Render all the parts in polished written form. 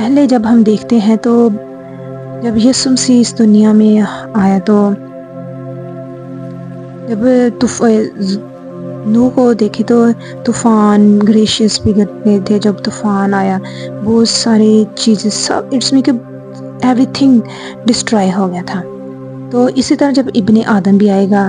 پہلے جب ہم دیکھتے ہیں تو جب یسوع مسیح اس دنیا میں آیا تو جب نوح کو دیکھے تو طوفان گلیشیئرز پگھلتے تھے. جب طوفان آیا بہت ساری چیزیں سب اٹس می کہ ایوری تھنگ ڈسٹرائے ہو گیا تھا. تو اسی طرح جب ابن آدم بھی آئے گا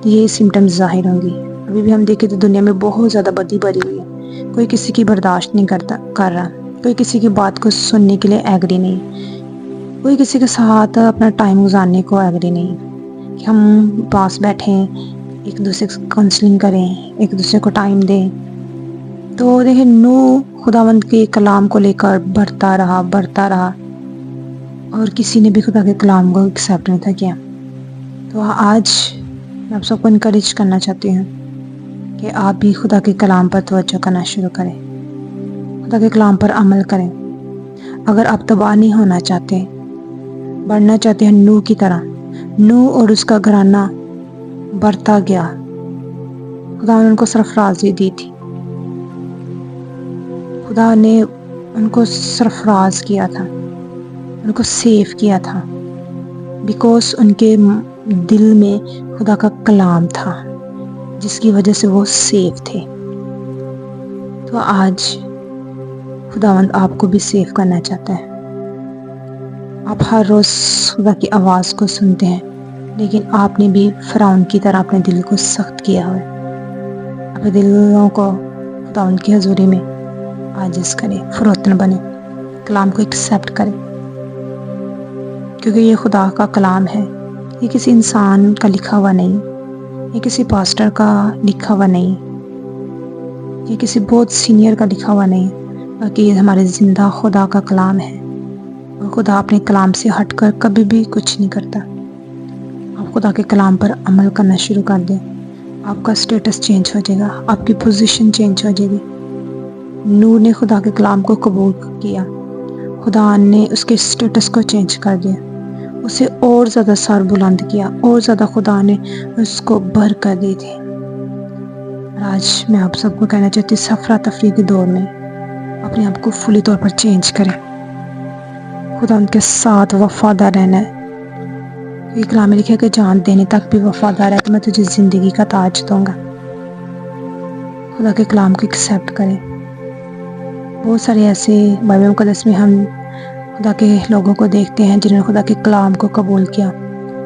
تو یہ سمٹمز ظاہر ہوں گی. ابھی بھی ہم دیکھیں تو دنیا میں بہت زیادہ بدی بھری ہوئی ہے. کوئی کسی کی برداشت نہیں کر رہا. کوئی کسی کی بات کو سننے کے لیے ایگری نہیں. کوئی کسی کے ساتھ اپنا ٹائم گزارنے کو ایگری نہیں کہ ہم پاس بیٹھیں ایک دوسرے سے کاؤنسلنگ کریں ایک دوسرے کو ٹائم دیں. تو دیکھیں نوح خداوند کے کلام کو لے کر بڑھتا رہا اور کسی نے بھی خدا کے کلام کو ایکسیپٹ نہیں تھا کیا. تو آج میں آپ سب کو انکریج کرنا چاہتی ہوں کہ آپ بھی خدا کے کلام پر توجہ کرنا شروع کریں, خدا کے کلام پر عمل کریں. اگر آپ تباہ نہیں ہونا چاہتے, بڑھنا چاہتے ہیں نوح کی طرح. نوح اور اس کا گھرانہ بڑھتا گیا. خدا نے ان کو سرفرازی دی تھی. خدا نے ان کو سرفراز کیا تھا, ان کو سیو کیا تھا, بیکاز ان کے دل میں خدا کا کلام تھا جس کی وجہ سے وہ سیو تھے. تو آج خداوند آپ کو بھی سیو کرنا چاہتا ہے. آپ ہر روز خدا کی آواز کو سنتے ہیں, لیکن آپ نے بھی فرعون کی طرح اپنے دل کو سخت کیا ہوا ہے. اپنے دلوں کو خداوند کی حضوری میں عاجز کریں, فروتن بنے, کلام کو ایکسیپٹ کریں, کیونکہ یہ خدا کا کلام ہے. یہ کسی انسان کا لکھا ہوا نہیں, یہ کسی پاسٹر کا لکھا ہوا نہیں, یہ کسی بہت سینئر کا لکھا ہوا نہیں, بلکہ یہ ہمارے زندہ خدا کا کلام ہے. اور خدا اپنے کلام سے ہٹ کر کبھی بھی کچھ نہیں کرتا. آپ خدا کے کلام پر عمل کرنا شروع کر دیں, آپ کا سٹیٹس چینج ہو جائے گا, آپ کی پوزیشن چینج ہو جائے گی. نوح نے خدا کے کلام کو قبول کیا, خدا نے اس کے سٹیٹس کو چینج کر دیا, اسے اور زیادہ سر بلند کیا, اور زیادہ خدا نے اس کو برکت دی تھی. آج میں آپ سب کو کہنا چاہتی ہوں, افرا تفری کے دور میں اپنے آپ کو فلی طور پر چینج کریں. خدا ان کے ساتھ وفادار رہنا ہے. یہ کلام میں لکھا ہے کہ جان دینے تک بھی وفادار ہے تو میں تجھے زندگی کا تاج دوں گا. خدا کے کلام کو ایکسیپٹ کریں. بہت سارے ایسے بائبل مقدس میں ہم خدا کے لوگوں کو دیکھتے ہیں جنہوں نے خدا کے کلام کو قبول کیا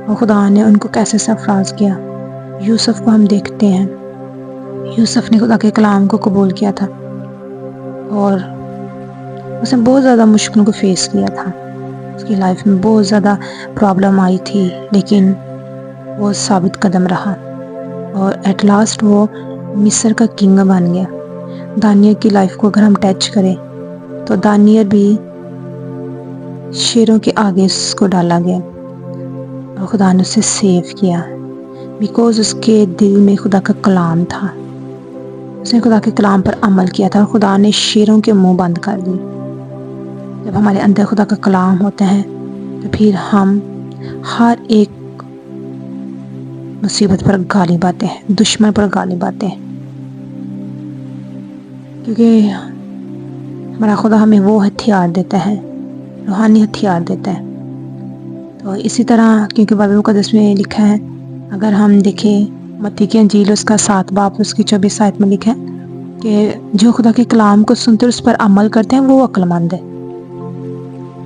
اور خدا نے ان کو کیسے سرفراز کیا. یوسف کو ہم دیکھتے ہیں, یوسف نے خدا کے کلام کو قبول کیا تھا اور اس نے بہت زیادہ مشکلوں کو فیس کیا تھا. اس کی لائف میں بہت زیادہ پرابلم آئی تھی, لیکن وہ ثابت قدم رہا اور ایٹ لاسٹ وہ مصر کا کنگ بن گیا. دانیال کی لائف کو اگر ہم ٹچ کریں تو دانیال بھی شیروں کے آگے اس کو ڈالا گیا اور خدا نے اسے سیو کیا بیکاز اس کے دل میں خدا کا کلام تھا. اس نے خدا کے کلام پر عمل کیا تھا اور خدا نے شیروں کے منہ بند کر دی. جب ہمارے اندر خدا کا کلام ہوتا ہے تو پھر ہم ہر ایک مصیبت پر غالب آتے ہیں, دشمن پر غالب آتے ہیں, کیونکہ ہمارا خدا ہمیں وہ ہتھیار دیتا ہے, روحانی ہتھیار دیتا ہے. تو اسی طرح کیونکہ بائبل مقدس میں لکھا ہے, اگر ہم دیکھیں متی کی انجیل اس کا 7 باب اس کی 24 آیت میں لکھا ہے کہ جو خدا کے کلام کو سنتے اس پر عمل کرتے ہیں وہ عقل مند ہے.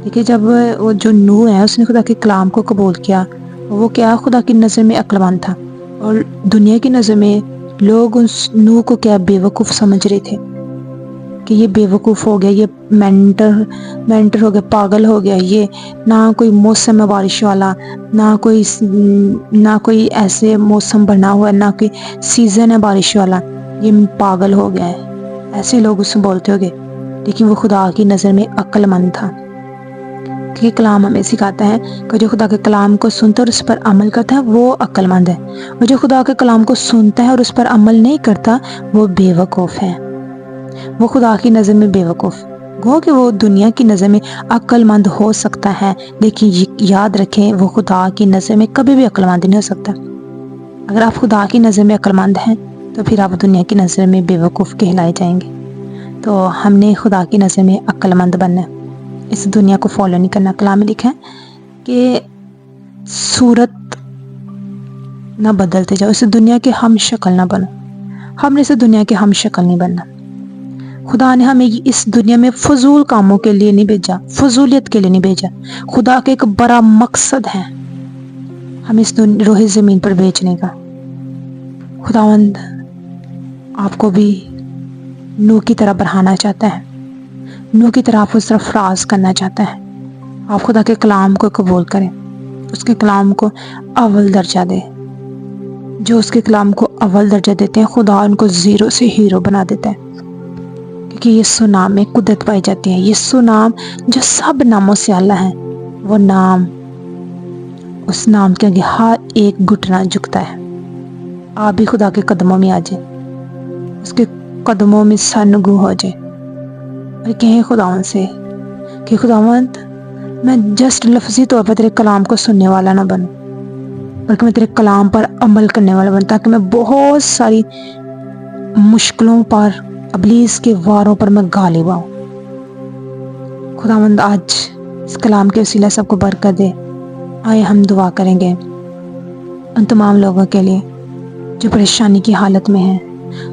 دیکھیے جب وہ جو نوح ہے اس نے خدا کے کلام کو قبول کیا, وہ کیا خدا کی نظر میں عقل مند تھا, اور دنیا کی نظر میں لوگ اس نوح کو کیا بے وقوف سمجھ رہے تھے کہ یہ بے وقوف ہو گیا, یہ مینٹر ہو گیا, پاگل ہو گیا, یہ نہ کوئی موسم ہے بارش والا, نہ کوئی ایسے موسم بنا ہوا ہے, نہ کوئی سیزن ہے بارش والا, یہ پاگل ہو گیا ہے. ایسے لوگ اس سے بولتے ہو گے, لیکن وہ خدا کی نظر میں عقل مند تھا. کہ کلام ہمیں سکھاتا ہے کہ جو خدا کے کلام کو سنتا ہے اور اس پر عمل کرتا ہے وہ عقل مند ہے, اور جو خدا کے کلام کو سنتا ہے اور اس پر عمل نہیں کرتا وہ بے وقوف ہے. وہ خدا کی نظر میں بے وقوف گو کہ وہ دنیا کی نظر میں عقل مند ہو سکتا ہے, لیکن یاد رکھیں وہ خدا کی نظر میں کبھی بھی عقل مند نہیں ہو سکتا. اگر آپ خدا کی نظر میں عقل مند ہیں تو پھر آپ دنیا کی نظر میں بے وقوف کہلائے جائیں گے. تو ہم نے خدا کی نظر میں عقل مند بننا ہے. اس دنیا کو فالو نہیں کرنا. کلام میں لکھا ہے کہ صورت نہ بدلتے جاؤ, اس دنیا کے ہم شکل نہ بنو. ہم نے اس دنیا کے ہم شکل نہیں بننا. خدا نے ہمیں اس دنیا میں فضول کاموں کے لیے نہیں بھیجا, فضولیت کے لیے نہیں بھیجا. خدا کا ایک بڑا مقصد ہے ہم اس روح زمین پر بھیجنے کا. خداوند آپ کو بھی نوح کی طرح بڑھانا چاہتا ہے, نوح کی طرح آپ کو اس طرح فراز کرنا چاہتا ہے. آپ خدا کے کلام کو قبول کریں, اس کے کلام کو اول درجہ دیں. جو اس کے کلام کو اول درجہ دیتے ہیں خدا ان کو زیرو سے ہیرو بنا دیتا ہے. کیونکہ یسوع نام میں قدرت پائی جاتی ہے. یسوع نام جو سب ناموں سے اعلیٰ ہے, وہ نام, اس نام کے آگے ہر ایک گھٹنا جھکتا ہے. آپ بھی خدا کے قدموں میں آ جائیں, اس کے قدموں میں سر نگو ہو جائیں اور کہیں خداوند سے کہ خداوند میں جسٹ لفظی طور پر تیرے کلام کو سننے والا نہ بنوں, بلکہ میں تیرے کلام پر عمل کرنے والا بنوں, تاکہ میں بہت ساری مشکلوں پر, ابلیس کے واروں پر میں غالب آؤں. خداوند آج اس کلام کے وسیلہ سب کو برکت دے. آئے ہم دعا کریں گے ان تمام لوگوں کے لیے جو پریشانی کی حالت میں ہیں,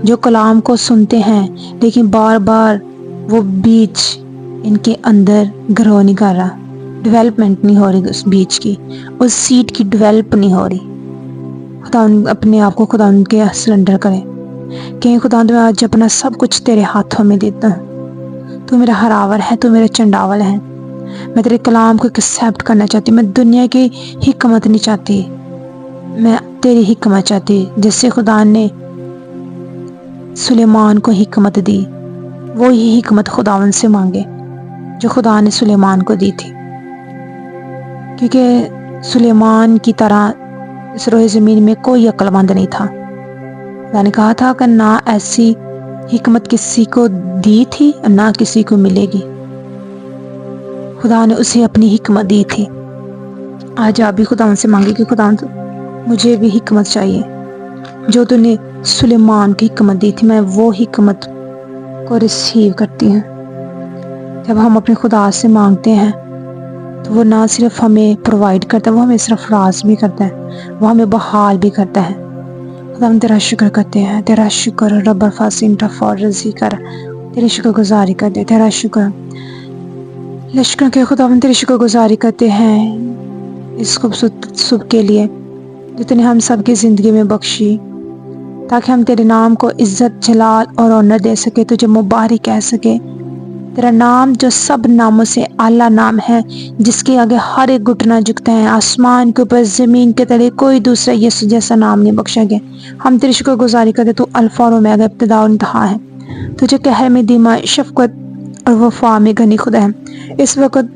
جو کلام کو سنتے ہیں لیکن بار بار وہ بیج ان کے اندر گرو نہیں کر رہا, ڈیولپمنٹ نہیں ہو رہی, اس بیج کی, اس سیڈ کی ڈیولپ نہیں ہو رہی. خدا اپنے آپ کو خدا ان کے سرنڈر کرے کہ خدا میں آج اپنا سب کچھ تیرے ہاتھوں میں دیتا ہوں. تو میرا ہراور ہے, تو میرا چنڈاول ہے. میں تیرے کلام کو ایکسیپٹ کرنا چاہتی ہوں. میں دنیا کی حکمت نہیں چاہتی, میں تیری حکمت چاہتی. جس سے خدا نے سلیمان کو حکمت دی, وہی حکمت خداوند سے مانگے جو خدا نے سلیمان کو دی تھی. کیونکہ سلیمان کی طرح اس روح زمین میں کوئی عقل مند نہیں تھا. خدا نے کہا تھا کہ نہ ایسی حکمت کسی کو دی تھی اور نہ کسی کو ملے گی. خدا نے اسے اپنی حکمت دی تھی. آج آپ بھی خداوند سے مانگے کہ خداوند مجھے بھی حکمت چاہیے جو تو نے سلیمان کی حکمت دی تھی. میں وہ حکمت کو ریسیو کرتی ہوں. جب ہم اپنے خدا سے مانگتے ہیں تو وہ نہ صرف ہمیں پرووائڈ کرتا ہے, وہ ہمیں صرف راز بھی کرتا ہے, وہ ہمیں بحال بھی کرتا ہے. خدا ہم تیرا شکر کرتے ہیں, تیرا شکر رب الفاسین رفع رضی کر, تیری شکر گزاری کرتے, تیرا شکر لشکر کے خدا ہم تیری شکر گزاری کرتے ہیں اس خوبصورت صبح کے لیے جو تُو نے ہم سب کی زندگی میں بخشی, تاکہ ہم تیرے نام کو عزت, جلال اور آنر دے سکے, تجھے مبارک کہہ سکے. تیرا نام جو سب ناموں سے اعلیٰ نام ہے, جس کے آگے ہر ایک گھٹنا جھکتا ہے. آسمان کے اوپر, زمین کے تلے کوئی دوسرا یسوع جیسا نام نہیں بخشا گیا. ہم تیری شکر گزاری کرتے, تو الفا اور اومیگا, ابتدا اور انتہا ہے. تجھے قہر میں دیما, شفقت اور وفا میں غنی خدا ہے. اس وقت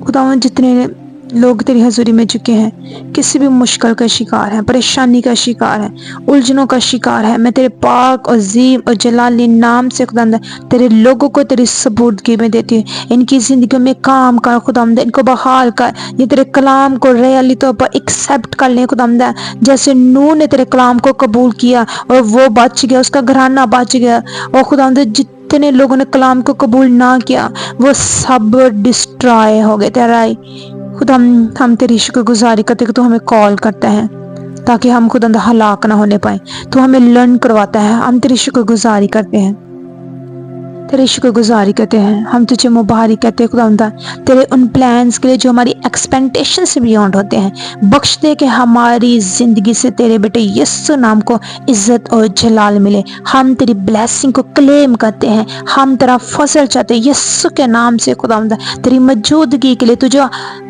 خداوند جتنے لوگ تیری حضوری میں جھکے ہیں, کسی بھی مشکل کا شکار ہے, پریشانی کا شکار ہے, الجھنوں کا شکار ہے, میں تیرے پاک عظیم اور جلالی نام سے خداوند تیرے لوگوں کو تیری سپردگی میں دیتی ہوں. ان کی زندگیوں میں کام کر خداوند, ان کو بحال کر. یہ تیرے کلام کو ریئلی طور پر ایکسیپٹ کر لیں خداوند, جیسے نوح نے تیرے کلام کو قبول کیا اور وہ بچ گیا, اس کا گھرانہ بچ گیا. اور خداوند جتنے لوگوں نے کلام کو قبول نہ کیا وہ سب ڈسٹرائے ہو گئے. تیرا خدا ہم تیری شکر گزاری کرتے کہ تو ہمیں کال کرتا ہے تاکہ ہم خدا ہلاک نہ ہونے پائیں, تو ہمیں لرن کرواتا ہے. ہم تیری شکر گزاری کرتے ہیں, تیری شکر گزاری کرتے ہیں. ہم تجھے مبارک کہتے ہیں خدا, تیرے ان پلانز کے لیے جو ہماری ایکسپیکٹیشن سے بیونڈ ہوتے ہیں. بخش دے کہ ہماری زندگی سے تیرے بیٹے یسوع نام کو عزت اور جلال ملے. ہم تیری بلیسنگ کو کلیم کرتے ہیں, ہم تیرا فضل چاہتے ہیں یسوع کے نام سے خدا. تیری موجودگی کے لیے تجھے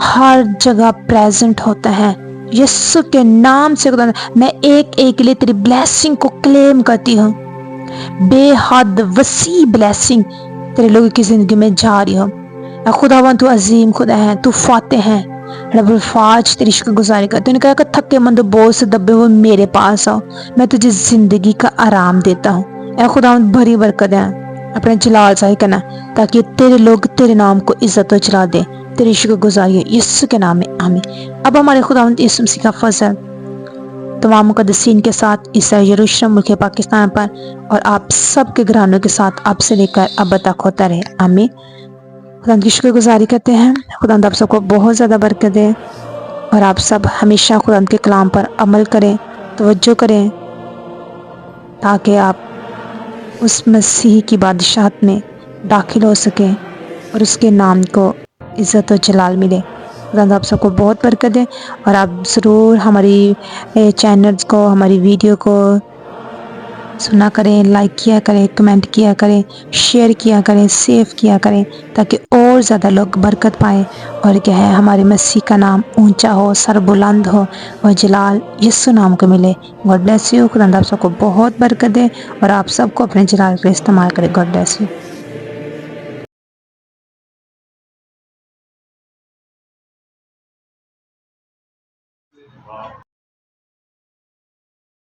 ہر جگہ پریزنٹ ہوتا ہے یسوع کے نام سے خدا. میں ایک ایک کے لیے تیری بلیسنگ کو کلیم کرتی ہوں. بے حد وسیع بلیسنگ تیرے لوگوں کی زندگی میں جاری ہو. اے خداوند تو عظیم خدا ہے, تو فاتح ہے. رب الفاج تیری شکر گزاری کرتے ہیں. کہا کہ تھکے مند بوجھ سے دبے ہوئے میرے پاس آؤ, میں تجھے زندگی کا آرام دیتا ہوں. اے خداوند بھری برکت ہے, اپنا جلال ظاہر کرنا تاکہ تیرے لوگ تیرے نام کو عزت و جلال دیں. تیری شکر گزاری ہے یسوع کے نام میں, آمین. اب ہمارے خداوند یسوع مسیح کا فضل تمام مقدسین کے ساتھ عیسائی یروشلم ملک پاکستان پر اور آپ سب کے گھرانوں کے ساتھ آپ سے لے کر اب تک ہوتا رہے, آمین. خدا کی شکر گزاری کرتے ہیں خدا آپ سب کو بہت زیادہ برکت دے اور آپ سب ہمیشہ خدا کے کلام پر عمل کریں، توجہ کریں، تاکہ آپ اس مسیح کی بادشاہت میں داخل ہو سکیں اور اس کے نام کو عزت و جلال ملے۔ خدا آپ سب کو بہت برکت دے اور آپ ضرور ہماری چینلز کو، ہماری ویڈیو کو سنا کریں، لائک کیا کریں، کمنٹ کیا کریں، شیئر کیا کریں، سیو کیا کریں، تاکہ اور زیادہ لوگ برکت پائیں اور کیا ہے ہمارے مسیح کا نام اونچا ہو، سر بلند ہو اور جلال یسوع نام کو ملے۔ God bless you. خدا آپ سب کو بہت برکت دے اور آپ سب کو اپنے جلال کے استعمال کرے۔ God bless you.